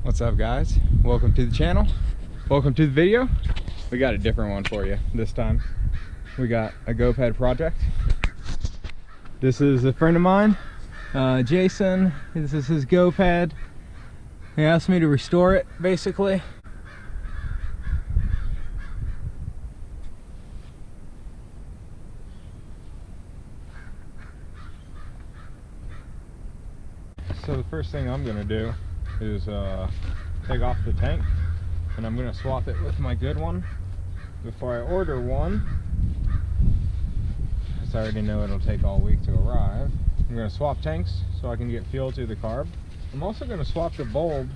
What's up, guys? Welcome to the channel. Welcome to the video. We got a different one for you this time. We got a Goped project. This is a friend of mine, Jason. This is his Goped. He asked me to restore it, basically. So the first thing I'm gonna do is take off the tank, and I'm gonna swap it with my good one before I order one, because I already know it'll take all week to arrive. I'm gonna swap tanks so I can get fuel to the carb. I'm also gonna swap the bulb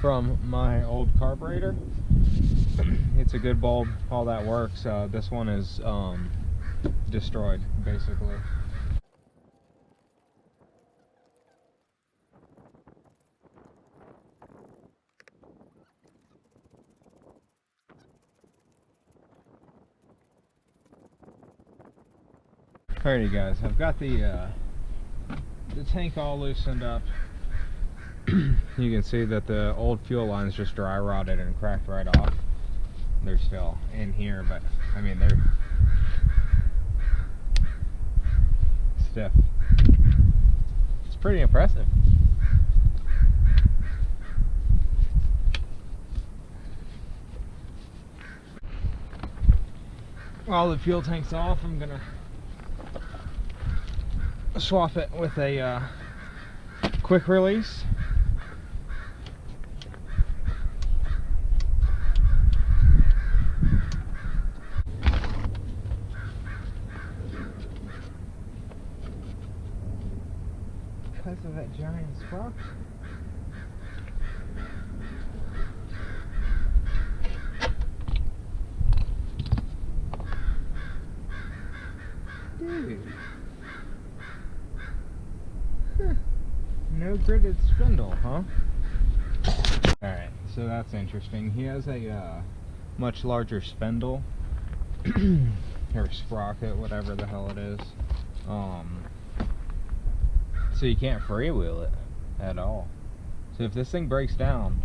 from my old carburetor. It's a good bulb, all that works. This one is destroyed, basically. Alrighty guys, I've got the tank all loosened up. You can see that the old fuel lines just dry rotted and cracked right off. They're still in here, but I mean they're stiff. It's pretty impressive. While the fuel tank's off, I'm gonna swap it with a quick release. Because of that giant sprocket. Dude. No gridded spindle, huh? Alright, so that's interesting. He has a much larger spindle, or sprocket, whatever the hell it is. So you can't freewheel it at all. So if this thing breaks down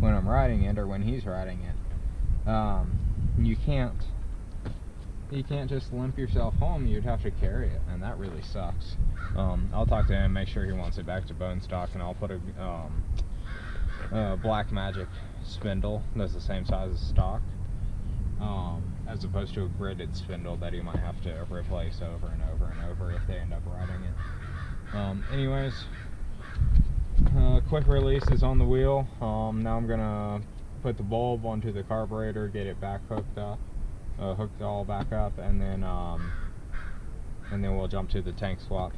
when I'm riding it, or when he's riding it, you can't just limp yourself home. You'd have to carry it, and that really sucks. I'll talk to him, make sure he wants it back to bone stock, and I'll put a Black Magic spindle that's the same size as stock, as opposed to a gridded spindle that he might have to replace over and over and over if they end up riding it. Anyways, quick release is on the wheel. Now I'm gonna put the bulb onto the carburetor, get it back hooked up. Hooked all back up, and then we'll jump to the tank swap.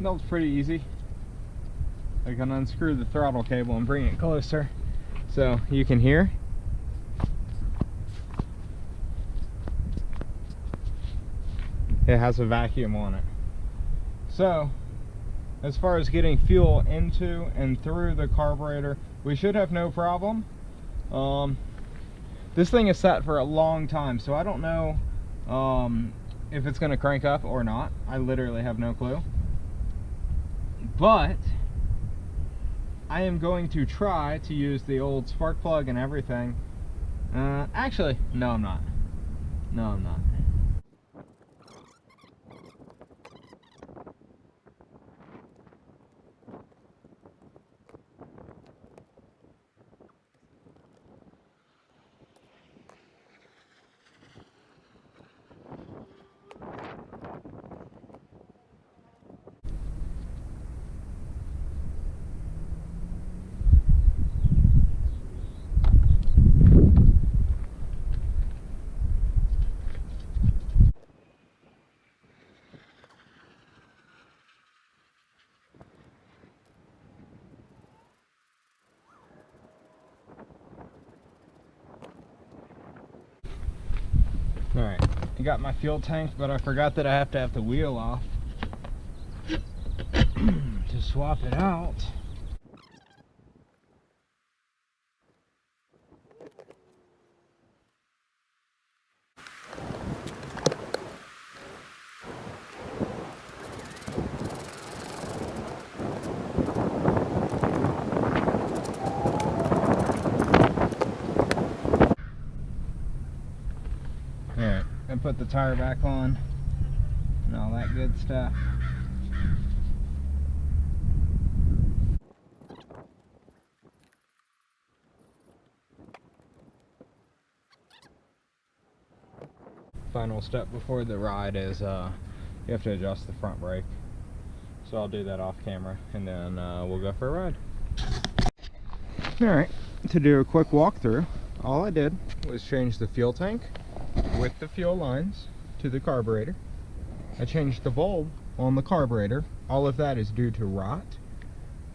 That was pretty easy. I can unscrew the throttle cable and bring it closer so you can hear. It has a vacuum on it. So, as far as getting fuel into and through the carburetor, we should have no problem. This thing is set for a long time, so I don't know if it's going to crank up or not. I literally have no clue. But I am going to try to use the old spark plug and everything. Actually, no, I'm not. No, I'm not. Alright, I got my fuel tank, but I forgot that I have to have the wheel off to swap it out. Alright, I put the tire back on and all that good stuff. Final step before the ride is you have to adjust the front brake. So I'll do that off camera and then we'll go for a ride. Alright, to do a quick walkthrough, all I did was change the fuel tank with the fuel lines to the carburetor. I changed the bulb on the carburetor. All of that is due to rot.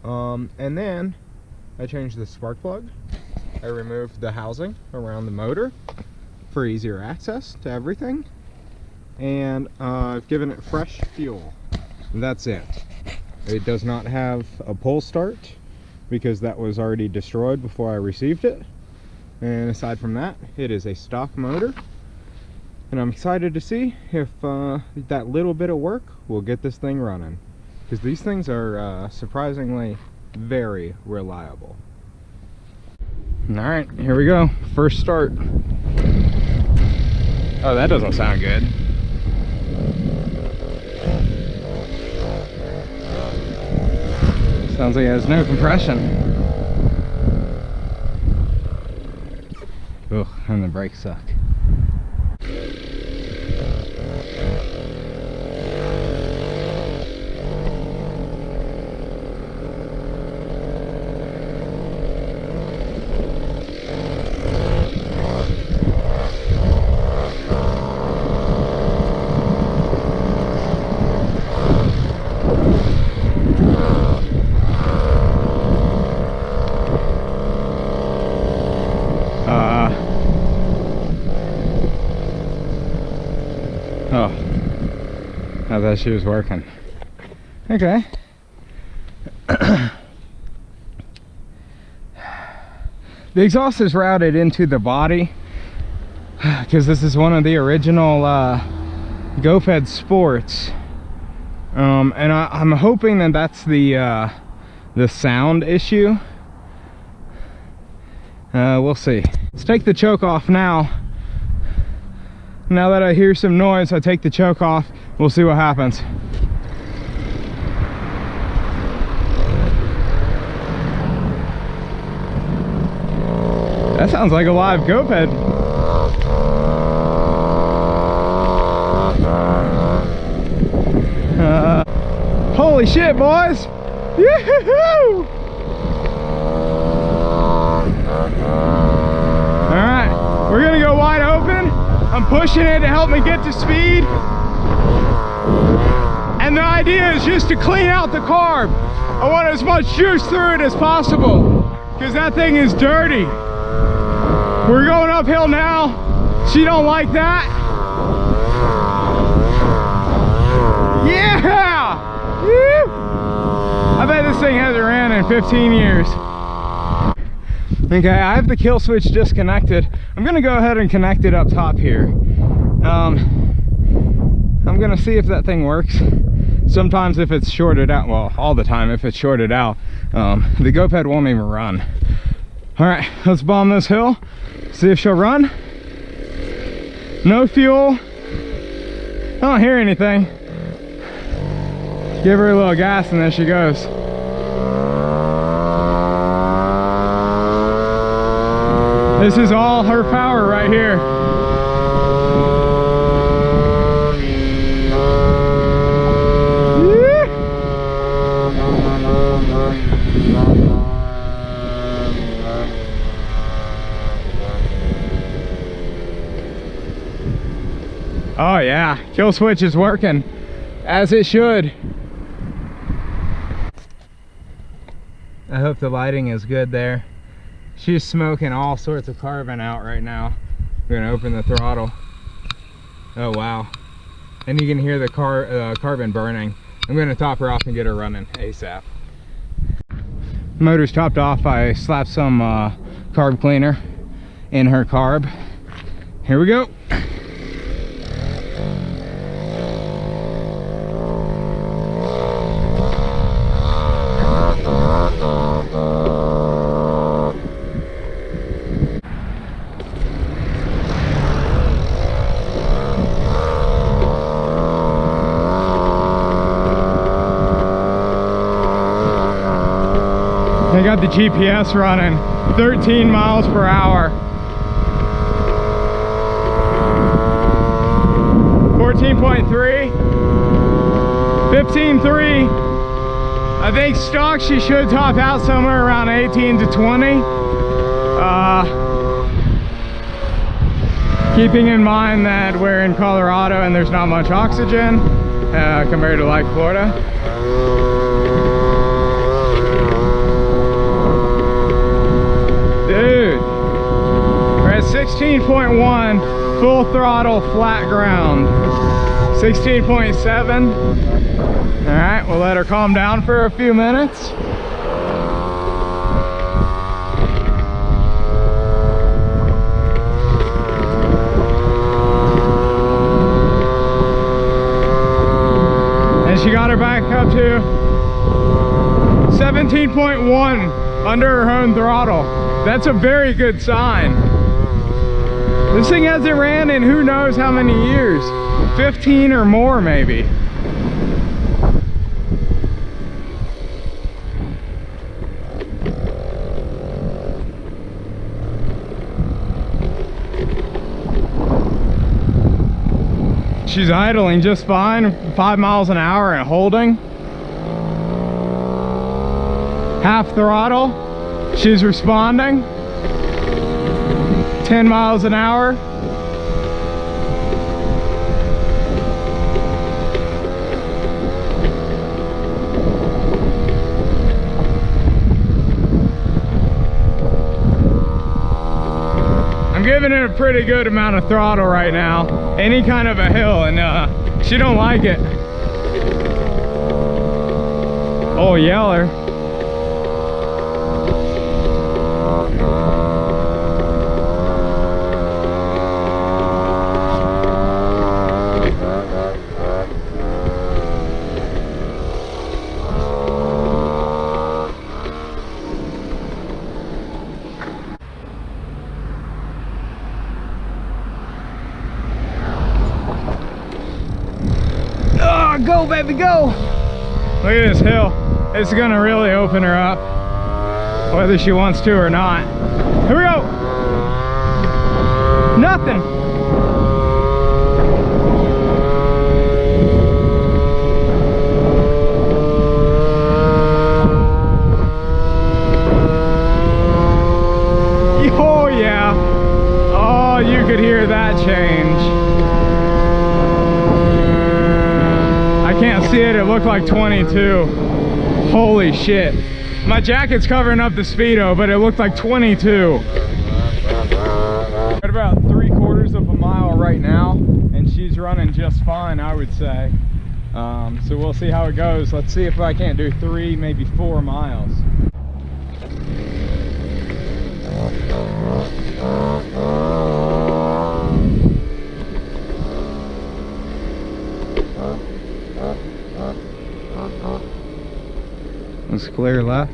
And then I changed the spark plug. I removed the housing around the motor for easier access to everything. And I've given it fresh fuel. That's it. It does not have a pull start because that was already destroyed before I received it. And aside from that, it is a stock motor. And I'm excited to see if that little bit of work will get this thing running. Because these things are surprisingly very reliable. Alright, here we go. First start. Oh, that doesn't sound good. Sounds like it has no compression. Ugh, and the brakes suck. Oh, I thought she was working. Okay. The exhaust is routed into the body because this is one of the original Goped Sports, and I'm hoping that that's the sound issue. We'll see. Let's take the choke off now. Now that I hear some noise, I take the choke off. We'll see what happens. That sounds like a live Goped. Holy shit, boys! Yoo-hoo-hoo! Alright, we're gonna go wide open. I'm pushing it to help me get to speed. And the idea is just to clean out the carb. I want as much juice through it as possible because that thing is dirty. We're going uphill now. She don't like that. Yeah! Woo! I bet this thing hasn't ran in 15 years. Okay, I have the kill switch disconnected. I'm gonna go ahead and connect it up top here. I'm gonna see if that thing works. Sometimes if it's shorted out, well, all the time if it's shorted out, the Goped won't even run. All right, let's bomb this hill, see if she'll run. No fuel. I don't hear anything. Give her a little gas and there she goes. This is all her power right here. Oh yeah, kill switch is working as it should. I hope the lighting is good there. She's smoking all sorts of carbon out right now. We're gonna open the throttle. Oh wow. And you can hear the carbon burning. I'm gonna top her off and get her running ASAP. Motor's topped off. I slapped some carb cleaner in her carb. Here we go. I got the GPS running 13 miles per hour. 14.3, 15.3. I think stock she should top out somewhere around 18 to 20. Keeping in mind that we're in Colorado and there's not much oxygen compared to like Florida. Dude, we're at 16.1, full throttle, flat ground. 16.7. All right, we'll let her calm down for a few minutes. And she got her back up to 17.1 under her own throttle. That's a very good sign. This thing hasn't ran in who knows how many years. 15 or more maybe. She's idling just fine, 5 miles an hour and holding. Half throttle. She's responding. 10 miles an hour. I'm giving it a pretty good amount of throttle right now. Any kind of a hill, and she don't like it. Ole Yeller. Go, baby, go! Look at this hill. It's gonna really open her up, whether she wants to or not. Here we go! Nothing! Oh yeah! Oh, you could hear that change. I can't see it, it looked like 22. Holy shit. My jacket's covering up the Speedo, but it looked like 22. At about 3/4 of a mile right now, and she's running just fine, I would say. So we'll see how it goes. Let's see if I can't do 3, maybe 4 miles. Let's clear left.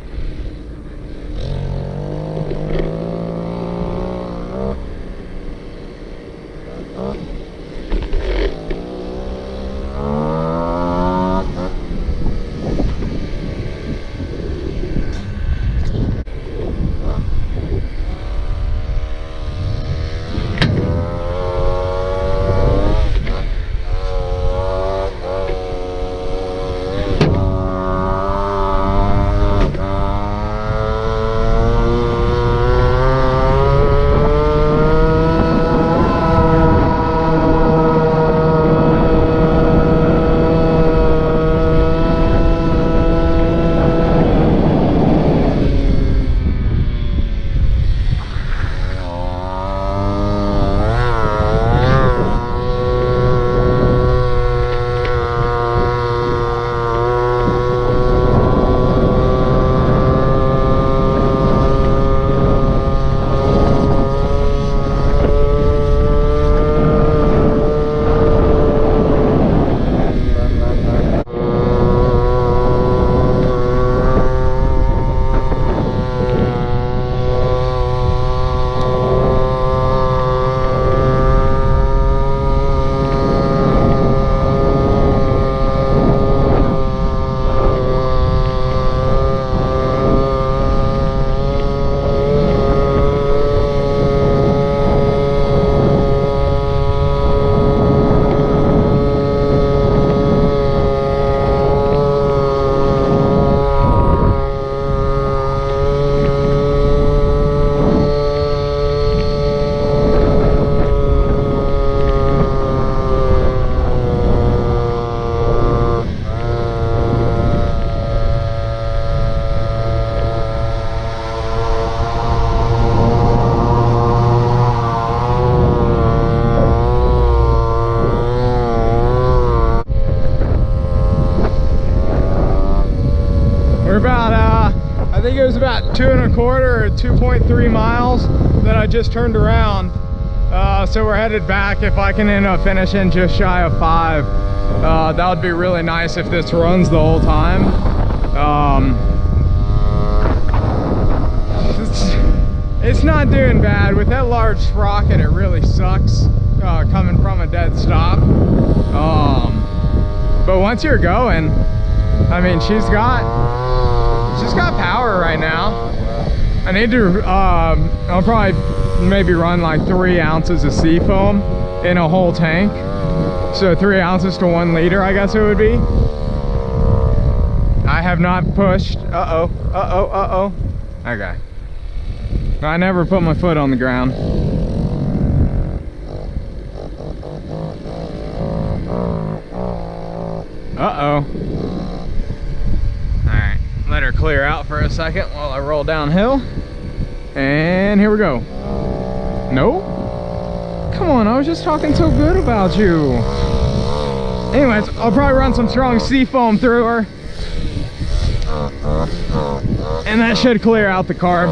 about, I think it was about 2.25 or 2.3 miles that I just turned around. So we're headed back. If I can end up finishing just shy of 5, that would be really nice if this runs the whole time. It's not doing bad. With that large sprocket, it really sucks coming from a dead stop. But once you're going, I mean, she's got power right now. I need to, I'll probably maybe run like 3 ounces of sea foam in a whole tank. So 3 ounces to 1 liter, I guess it would be. I have not pushed. Okay. I never put my foot on the ground. Alright, let her clear out for a second while I roll downhill. And here we go. No? Come on, I was just talking so good about you. Anyways, I'll probably run some strong sea foam through her. And that should clear out the carb.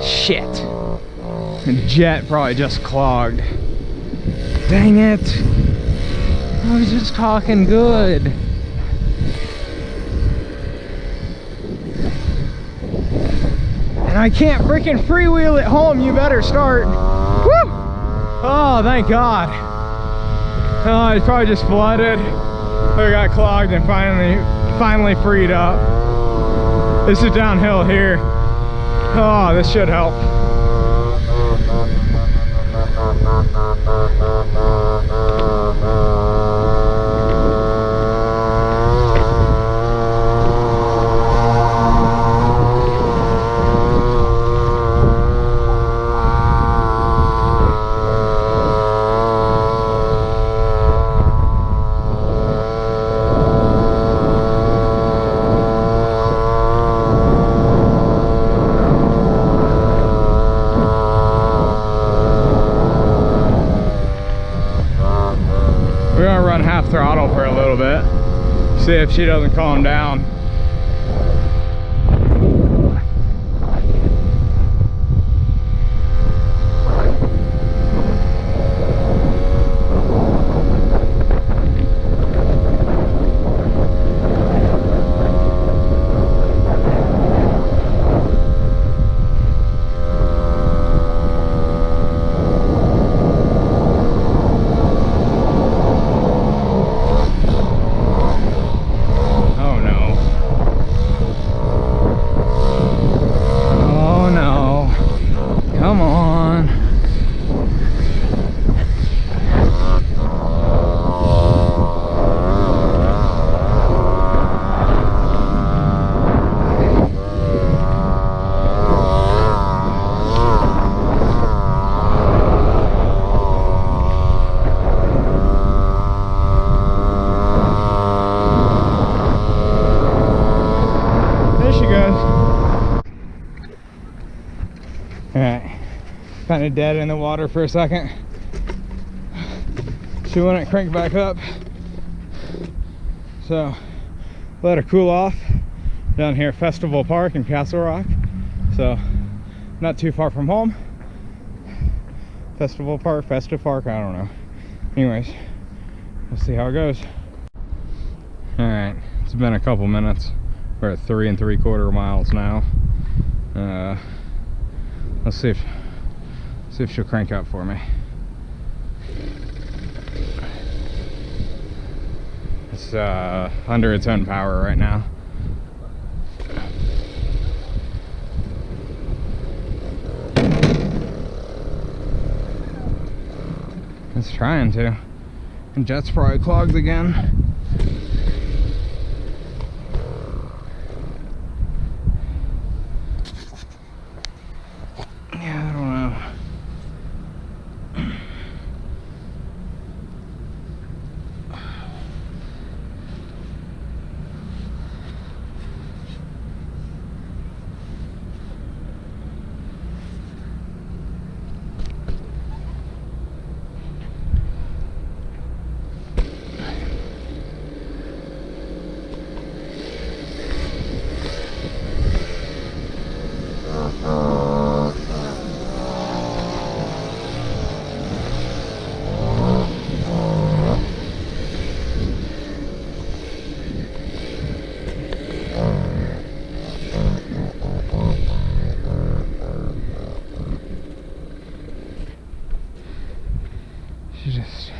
Shit. The jet probably just clogged. Dang it. I was just talking good. And I can't freaking freewheel at home. You better start. Woo! Oh, thank God. Oh, it's probably just flooded. I got clogged and finally freed up. This is downhill here. Oh, this should help. Throttle for a little bit, see if she doesn't calm down. Kind of dead in the water for a second. She wouldn't crank back up, so let her cool off down here at Festival Park in Castle Rock. So not too far from home. Festival Park, Festive Park, I don't know. Anyways, we'll see how it goes. All right, it's been a couple minutes. We're at 3 3/4 miles now. Let's see if she'll crank up for me. It's under its own power right now. It's trying to. And jet's probably clogged again. Just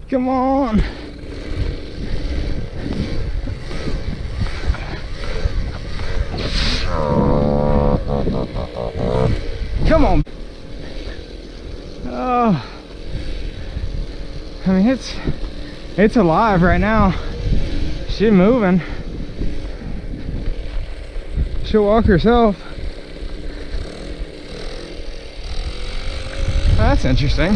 come on. Come on. Oh, I mean it's alive right now. She's moving. She'll walk herself. That's interesting.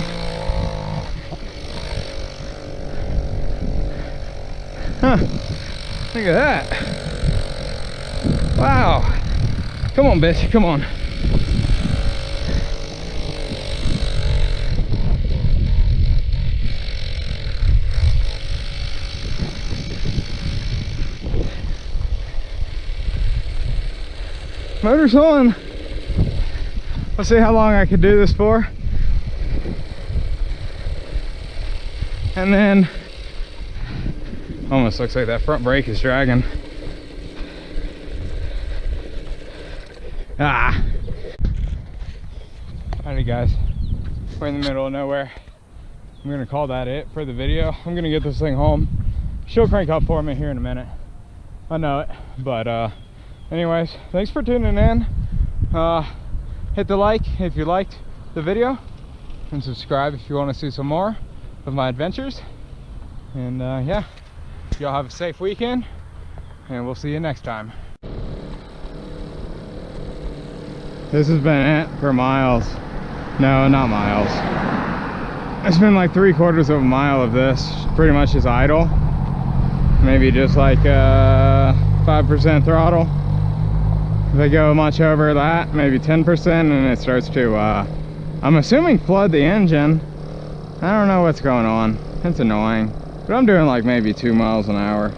Huh. Look at that. Wow. Come on, bitch. Come on. Motor's on. Let's see how long I can do this for. And then almost looks like that front brake is dragging. Ah. Alrighty guys, we're in the middle of nowhere. I'm gonna call that it for the video. I'm gonna get this thing home. She'll crank up for me here in a minute. I know it, but anyways, thanks for tuning in. Hit the like if you liked the video, and subscribe if you want to see some more of my adventures. And yeah, y'all have a safe weekend, and we'll see you next time. This has been it for miles. No, not miles. It's been like 3/4 of a mile of this. Pretty much is idle. Maybe just like 5% throttle. If I go much over that, maybe 10%, and it starts to, I'm assuming, flood the engine. I don't know what's going on. It's annoying. But I'm doing like maybe 2 miles an hour.